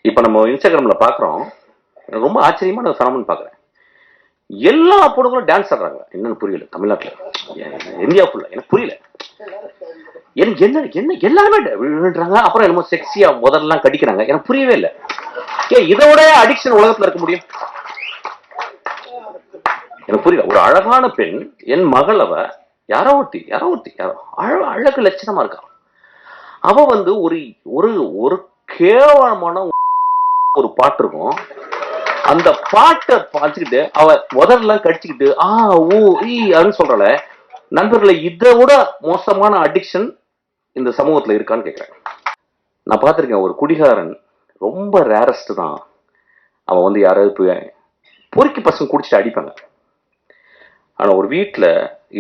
இப்ப நம்ம இன்ஸ்டாகிராம்ல பாக்குறோம், ரொம்ப ஆச்சரியமான ஒரு ஃபெனோமெனன் பாக்குறேன். எல்லா பொண்ணுங்களும் டான்ஸ் ஆடுறாங்க. என்னன்னு புரியல தமிழ்நாட்டுல, இந்தியா ஃபுல்லா எனக்கு புரியல. எனக்கு என்ன என்ன எல்லாருமே விழுறாங்க. அப்புறம் என்னமோ செக்ஸியா முதல்லாம் கடிக்கிறாங்க. எனக்கு புரியவே இல்லை. இதோட அடிக்ஷன் உலகத்துல இருக்க முடியும்? எனக்கு புரியல. ஒரு அழகான பெண், என் மகள், அவ யாரோ ஒருத்தி அழகு லட்சணமா இருக்கா. அவ வந்து ஒரு ஒரு ஒரு கேவலமான ஒரு பாட்டு இருக்கும். அந்த பாட்டை பார்த்துக்கிட்டு அவ உதறெல்லாம் கடிச்சுக்கிட்டு ஊ ஈ அப்படின்னு சொல்றல. நண்பர்களை, இதை விட மோசமான அடிக்ஷன் இந்த சமூகத்துல இருக்கான்னு கேட்கிறேன். நான் பார்த்திருக்கேன், ஒரு குடிகாரன் ரொம்ப ரேரஸ்ட் தான். அவன் வந்து யாராவது பொறுக்கி பசங்க குடிச்சிட்டு அடிப்பாங்க. ஆனா ஒரு வீட்டுல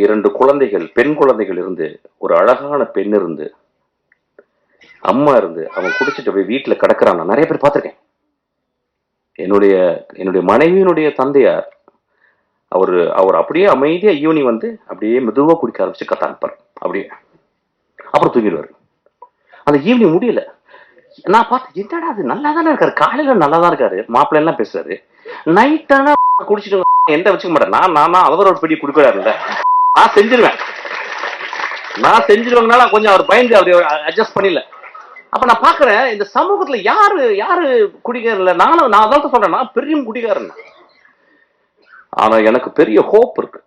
2 குழந்தைகள், பெண் குழந்தைகள் இருந்து, ஒரு அழகான பெண் இருந்து, அம்மா இருந்து, அவன் குடிச்சிட்டு போய் வீட்டுல கிடக்குறான். நான் நிறைய பேர் பார்த்திருக்கேன். என்னுடைய மனைவியினுடைய தந்தையார், அவர் அப்படியே அமைதியா ஈவினிங் வந்து அப்படியே மெதுவா குடிக்க ஆரம்பிச்சு கத்தான்பார். அப்படியே அப்புறம் தூங்கிடுவாரு. அந்த ஈவினிங் முடியல. நான் பார்த்து, என்னடா அது நல்லா தானே இருக்காரு, காலையில நல்லா தான் இருக்காரு, மாப்பிள்ளை எல்லாம் பேசுறாரு, நைட் ஆனா குடிச்சிட்டு எந்த வச்சுக்க மாட்டேன். நான் அவர் ஒரு பெரிய குடிக்கிறாருல்ல, நான் செஞ்சிருவேங்கனால கொஞ்சம் அவர் பயந்து அவர் அட்ஜஸ்ட் பண்ணல. அப்ப நான் பாக்குறேன், இந்த சமூகத்துல யாரு குடிக்காரல. நான் அதான் சொல்றேன், நான் பெரிய குடிகாரன். ஆனா எனக்கு பெரிய ஹோப் இருக்கு.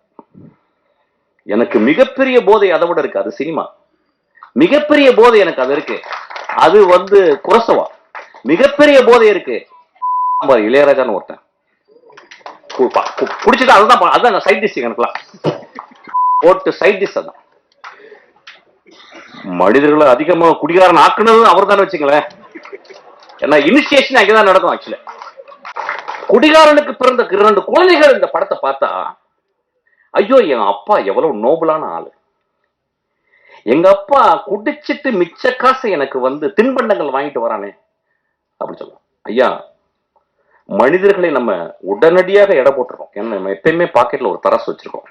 எனக்கு மிகப்பெரிய போதை அதை விட இருக்கு. அது சினிமா. மிகப்பெரிய போதை எனக்கு அது இருக்கு. அது வந்து குரசவா. மிகப்பெரிய போதை இருக்கு. இளையராஜான்னு ஒருத்தன் குடிச்சிட்டு அதான் சைட் டிஷ். எனக்குலாம் போட்டு சைட் டிஷ். அதான் மனிதர்களை அதிகமா குடிகாரன் ஆக்குனது அவர் தானே வச்சுங்களேன். ஏன்னா இனிஷியேஷன் அங்கேதான் நடக்கும். ஆக்சுவலி குடிகாரனுக்கு பிறந்த 2 குழந்தைகள் இந்த படத்தை பார்த்தா, ஐயோ என் அப்பா எவ்வளவு நோபலான ஆளு, எங்க அப்பா குடிச்சிட்டு மிச்ச காசை எனக்கு வந்து தின்பண்டங்கள் வாங்கிட்டு வரானே அப்படின்னு சொல்லுவோம். ஐயா, மனிதர்களை நம்ம உடனடியாக எடை போட்டுருக்கோம். ஏன்னா நம்ம எப்பயுமே பாக்கெட்ல ஒரு தராசு வச்சிருக்கோம்.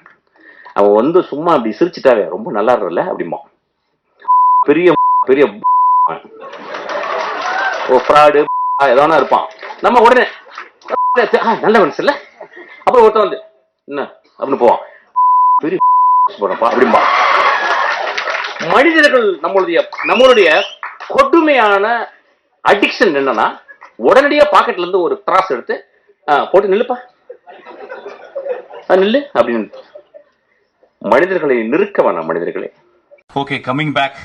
அவன் வந்து சும்மா அப்படி சிரிச்சுட்டாவே ரொம்ப நல்லா இருக்குல்ல அப்படிமா, பெரிய பெரிய ஃப்ராடு ஏதானா இருப்பான். நம்ம உடனே நல்ல மனுஷன்ல. அப்புறம் ஒருத்தன் வந்து என்ன அப்படின்னு போவான், பெரிய அப்படிம்பா. மனிதர்கள் நம்மளுடைய கொடுமையான அடிக்ஷன் என்னன்னா, உடனடியா பாக்கெட்ல இருந்து ஒரு திராஸ் எடுத்து போட்டு நில்லுப்பா, நில்லு அப்படின்னு மனிதர்களை நிறுக்க வேணாம். மனிதர்களே. Okay, coming back.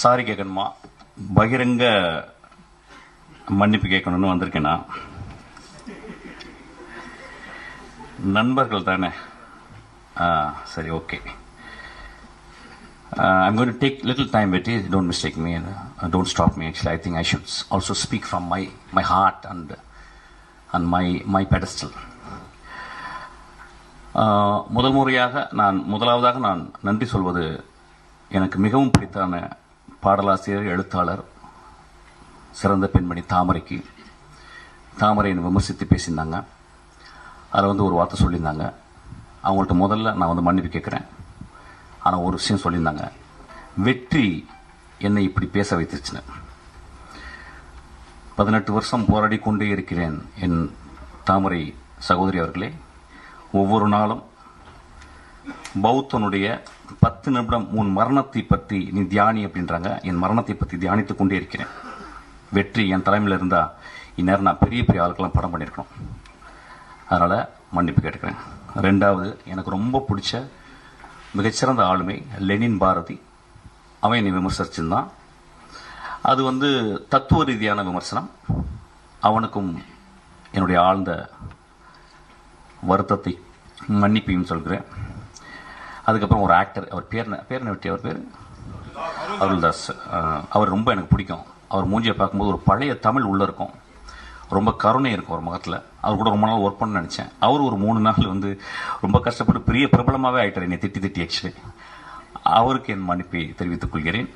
சாரி கேட்கணுமா, பகிரங்க மன்னிப்பு கேட்கணும்னு வந்திருக்கேன்னா, நண்பர்கள் தானே. சரி, okay. I'm going to take little time with you. Don't mistake me and don't stop me. Actually, I think I should also speak from my heart and my pedestal. முதலாவதாக நான் நன்றி சொல்வது, எனக்கு மிகவும் பிடித்தான பாடலாசிரியர், எழுத்தாளர், சிறந்த பெண்மணி தாமரைக்கு. தாமரையை விமர்சித்து பேசியிருந்தாங்க. அதில் வந்து ஒரு வார்த்தை சொல்லியிருந்தாங்க. அவங்கள்ட்ட முதல்ல நான் வந்து மன்னிப்பு கேட்குறேன். ஆனால் ஒரு விஷயம் சொல்லியிருந்தாங்க, வெற்றி என்னை இப்படி பேச வைத்துச்சுன்னு. 18 வருஷம் போராடி கொண்டே இருக்கிறேன் என் தாமரை சகோதரி அவர்களே. ஒவ்வொரு நாளும் பௌத்தனுடைய 10 நிமிடம் உன் மரணத்தை பற்றி நீ தியானி அப்படின்றாங்க. என் மரணத்தை பற்றி தியானித்துக் கொண்டே இருக்கிறேன். வெற்றி என் தலைமையில் இருந்தால் இந்நேரம் நான் பெரிய பெரிய ஆளுக்கெல்லாம் படம் பண்ணியிருக்கணும். அதனால் மன்னிப்பு கேட்டுக்கிறேன். 2வது, எனக்கு ரொம்ப பிடிச்ச மிகச்சிறந்த ஆளுமை லெனின் பாரதி. அவன் என்னை விமர்சிச்சிருந்தான். அது வந்து தத்துவ ரீதியான விமர்சனம். அவனுக்கும் என்னுடைய ஆழ்ந்த வருத்தத்தை மன்னிப்பையும் சொல்கிறேன். அதுக்கப்புறம் ஒரு ஆக்டர், அவர் பேர் அருள்தாஸ். அவர் ரொம்ப எனக்கு பிடிக்கும். அவர் மூஞ்சியை பார்க்கும்போது ஒரு பழைய தமிழ் உள்ள இருக்கும், ரொம்ப கருணை இருக்கும் ஒரு முகத்தில். அவர் கூட ரொம்ப நாள் ஒர்க் பண்ண நினச்சேன். அவர் ஒரு 3 நாள் வந்து ரொம்ப கஷ்டப்பட்டு பெரிய பிரபலமாகவே ஆகிட்டார் என்னை திட்டி. ஆக்சுவலி அவருக்கு என் மன்னிப்பை தெரிவித்துக் கொள்கிறேன்.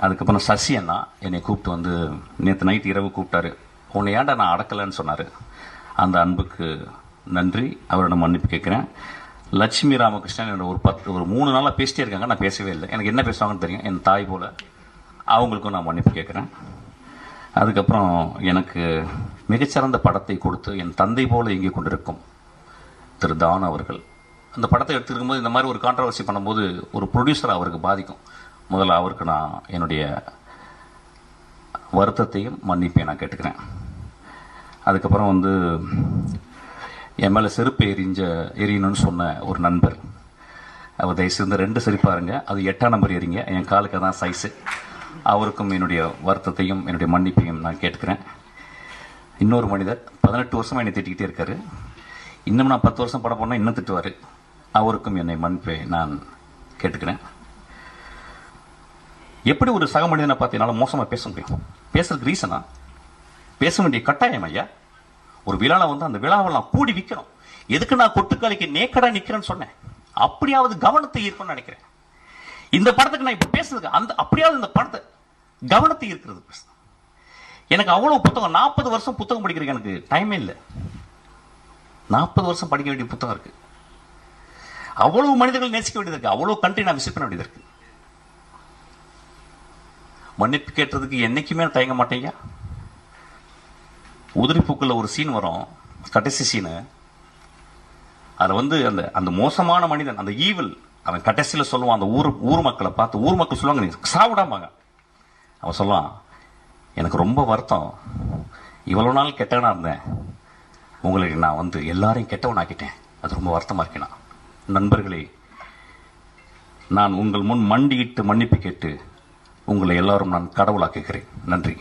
அதுக்கப்புறம் சசி அண்ணா என்னை கூப்பிட்டு வந்து நேற்று நைட் இரவு கூப்பிட்டாரு. உன்னை ஏன்டா நான் அடக்கலைன்னு சொன்னார். அந்த அன்புக்கு நன்றி, அவரிடம் மன்னிப்பு கேட்குறேன். லட்சுமி ராமகிருஷ்ணன் என்னோட ஒரு 3 நாளாக பேசிட்டே இருக்காங்க, நான் பேசவே இல்லை. எனக்கு என்ன பேசுவாங்கன்னு தெரியும், என் தாய் போல். அவங்களுக்கும் நான் மன்னிப்பு கேட்குறேன். அதுக்கப்புறம் எனக்கு மிகச்சிறந்த படத்தை கொடுத்து என் தந்தை போல இயங்கிக் கொண்டிருக்கும் திரு தான் அவர்கள். அந்த படத்தை எடுத்துருக்கும் போது இந்த மாதிரி ஒரு கான்ட்ரவர்சி பண்ணும்போது ஒரு ப்ரொடியூசர் அவருக்கு பாதிக்கும். முதல்ல அவருக்கு நான் என்னுடைய வருத்தத்தையும் மன்னிப்பையும் நான் கேட்டுக்கிறேன். அதுக்கப்புறம் வந்து என் மேலே செருப்பு எரியணும்னு சொன்ன ஒரு நண்பர், அவர் தயவுசெய்து 2 செருப்பாருங்க, அது 8ஆம் நம்பர் எறிங்க, என் காலுக்கு தான் சைஸு. அவருக்கும் என்னுடைய வருத்தத்தையும் என்னுடைய மன்னிப்பையும் நான் கேட்டுக்கிறேன். இன்னொரு மனிதர் 18 வருஷமாக என்னை திட்டிக்கிட்டே இருக்காரு. இன்னும் நான் 10 வருஷம் படம் போனால் இன்னும் திட்டுவார். அவருக்கும் என்னை மன்னிப்பை நான் கேட்டுக்கிறேன். எப்படி ஒரு சக மனிதனை பார்த்து என்னால் மோசமாக பேச முடியும்? பேசுறதுக்கு ரீசனா? பேச வேண்டிய கட்டாயம் ஐயா. ஒரு விழாவில் வந்து அந்த விழாவெல்லாம் கூடி விற்கணும். எதுக்கு நான் கொட்டுக்காலிக்கு நேக்கடா நிற்கிறேன்னு சொன்னேன்? அப்படியாவது கவனத்தை ஈர்க்கணும்னு நினைக்கிறேன். இந்த படத்துக்கு நான் இப்ப பேசுறதுக்கு அப்படியாவது இந்த படத்தை கவனத்தை ஈர்க்கிறது பேச. எனக்கு அவ்வளவு புத்தகம், 40 வருஷம் புத்தகம் படிக்கிறதுக்கு எனக்கு டைமே இல்லை. 40 வருஷம் படிக்க வேண்டிய புத்தகம் இருக்கு. அவ்வளவு மனிதர்கள் நேசிக்க வேண்டியது இருக்கு. அவ்வளவு கண்ட்ரி நான் விசிட் பண்ண வேண்டியது இருக்கு. மன்னிப்பு கேட்டதுக்கு என்னைக்குமே தயங்க மாட்டேங்க. உதிரிப்பூக்குள்ள ஒரு சீன் வரும், கடைசி சீனு. அதுல வந்து அந்த மோசமான மனிதன், அந்த ஈவில், அவன் கடைசியில சொல்லுவான் அந்த ஊர் மக்களை பார்த்து. ஊர் மக்கள் சொல்லுவாங்க, நீ சாவிடாமாங்க. அவன் சொல்லுவான், எனக்கு ரொம்ப வருத்தம், இவ்வளவு நாள் கெட்டவனா இருந்தேன், உங்களுக்கு நான் வந்து எல்லாரையும் கெட்டவன் ஆக்கிட்டேன், அது ரொம்ப வருத்தமா இருக்கேன். நண்பர்களே, நான் உங்கள் முன் மண்டியிட்டு மன்னிப்பு கேட்டு உங்களை எல்லாரும் நான் கடவுளாக்குகிறேன். நன்றி.